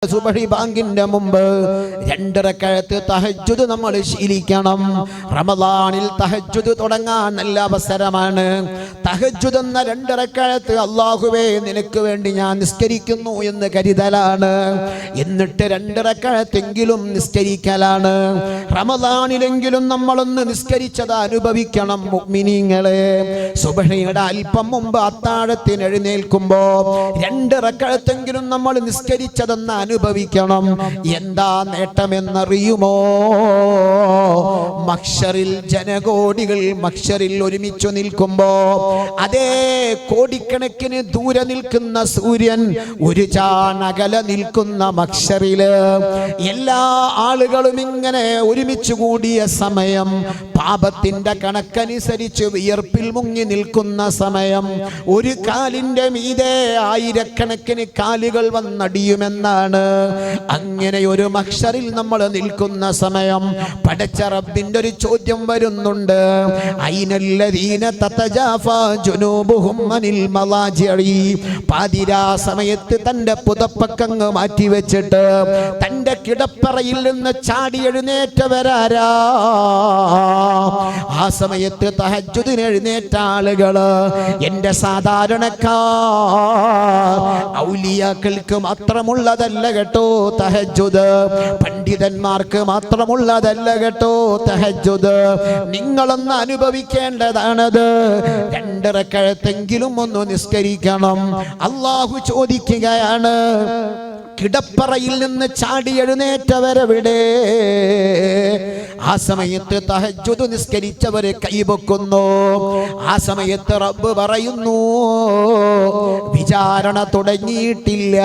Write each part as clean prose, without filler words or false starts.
സുബഹി ബാങ്കിന്റെ മുമ്പ് 2 റക്അത്ത് തഹജ്ജുദ് നമ്മൾ ശീലിക്കണം. റമദാനിൽ തഹജ്ജുദ് തുടങ്ങാൻ നല്ല അവസരമാണ്. തഹജ്ജുദ് എന്ന 2 റക്അത്ത് അല്ലാഹുവേ നിനക്ക് വേണ്ടി ഞാൻ നിസ്കരിക്കുന്നു എന്ന് കരുതലാണ്. എന്നിട്ട് 2 റക്അത്തെങ്കിലും നിസ്കരിക്കലാണ്. റമദാനിലെങ്കിലും നമ്മളൊന്ന് നിസ്കരിച്ചത് അനുഭവിക്കണം മുഅ്മിനീങ്ങളെ. സുബഹിയുടെ അല്പം മുമ്പ് അത്താഴത്തിന് എഴുന്നേൽക്കുമ്പോ 2 റക്അത്തെങ്കിലും നമ്മൾ നിസ്കരിച്ചതെന്ന് അനുഭവിക്കണം. എന്താ നേട്ടമെന്നറിയുമോ? മഹ്ശറിൽ ജനകോടികൾ മഹ്ശറിൽ ഒരുമിച്ചു നിൽക്കുമ്പോ അതേ കോടിക്കണക്കിന് ദൂരെ നിൽക്കുന്ന സൂര്യൻ ഒരു ചാണകല നിൽക്കുന്ന മഹ്ശറില് എല്ലാ ആളുകളും ഇങ്ങനെ ഒരുമിച്ച് കൂടിയ സമയം, പാപത്തിന്റെ കണക്കനുസരിച്ച് വിയർപ്പിൽ മുങ്ങി നിൽക്കുന്ന സമയം, ഒരു കാലിന്റെ മീതെ ആയിരക്കണക്കിന് കാലുകൾ വന്നടിയുമെന്നാണ്. അങ്ങനെ ഒരു മഹ്ശറിൽ നമ്മൾ നിൽക്കുന്ന സമയം പടച്ച റബ്ബിന്റെ ഒരു ചോദ്യം വരുന്നുണ്ട്. ഐനല്ലദീന തതജാഫാ ജുനൂബുഹും അനിൽ മളാജിഇ. പാതിരാ സമയത്ത് തന്റെ പുതപ്പക്കങ്ങ് മാറ്റി വെച്ചിട്ട് തന്റെ കിടപ്പറയിൽ നിന്ന് ചാടി എഴുന്നേറ്റവരാരാ? ആ സമയത്ത് തഹജ്ജുദിന് എഴുന്നേറ്റ ആളുകള് എന്റെ സാധാരണക്കാർ, ഔലിയാക്കൾക്ക് മാത്രമുള്ളതല്ല കേട്ടോ തഹജ്ജുദ്, പണ്ഡിതന്മാർക്ക് മാത്രമുള്ളതല്ല കേട്ടോ തഹജ്ജുദ്. നിങ്ങളൊന്ന് അനുഭവിക്കേണ്ടതാണത്. 2 റക്അത്തെങ്കിലും ഒന്ന് നിസ്കരിക്കണം. അല്ലാഹു ചോദിക്കുകയാണ്, കിടപ്പറയിൽ നിന്ന് ചാടി എഴുന്നേറ്റവരെവിടെ? ആ സമയത്ത് തഹജ്ജുദ് നിസ്കരിച്ചവരെ കൈവെക്കുന്നു. ആ സമയത്ത് റബ്ബ് പറയുന്നു, വിചാരണ തുടങ്ങിയിട്ടില്ല.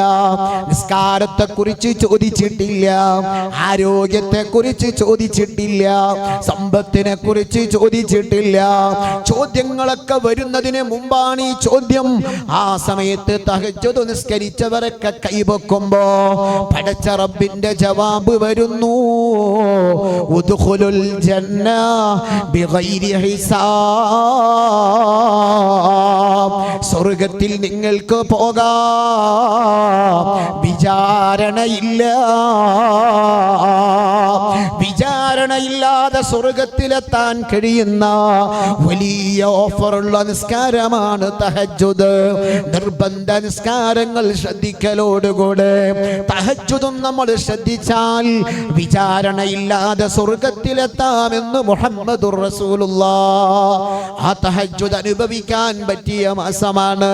നിസ്കാരത്തെ കുറിച്ച് ചോദിച്ചിട്ടില്ല, ആരോഗ്യത്തെ കുറിച്ച് ചോദിച്ചിട്ടില്ല, സമ്പത്തിനെ കുറിച്ച് ചോദിച്ചിട്ടില്ല. ചോദ്യങ്ങളൊക്കെ വരുന്നതിന് മുമ്പാണ് ഈ ചോദ്യം. ആ സമയത്ത് തഹജ്ജുദ് നിസ്കരിച്ചവരൊക്കെ കൈവെക്കുമ്പോ പടച്ച റബ്ബിന്റെ ജവാബ് വരുന്നു, ഉദ്ഖുലുൽ ജന്ന ബിഗൈരി ഹിസാബ്. സ്വർഗ്ഗത്തിൽ നിങ്ങൾക്ക് പോകാം, വിചാരണയില്ല. വിചാരണയില്ലാതെ സ്വർഗ്ഗത്തിലെത്താൻ കഴിയുന്ന വലിയ ഓഫറുള്ള നിസ്കാരമാണ് തഹജ്ജുദ്. നിർബന്ധ നിസ്കാരങ്ങൾ ശ്രദ്ധിക്കലോടുകൂടെ തഹജ്ജുദും നമ്മൾ ശ്രദ്ധിച്ചാൽ വിചാരണയില്ലാതെ സ്വർഗ്ഗത്തിലെത്താമെന്ന് മുഹമ്മദുർ റസൂലുള്ളാഹ്. ആ തഹജ്ജുദ് അനുഭവിക്കാൻ പറ്റിയ മാസമാണ്.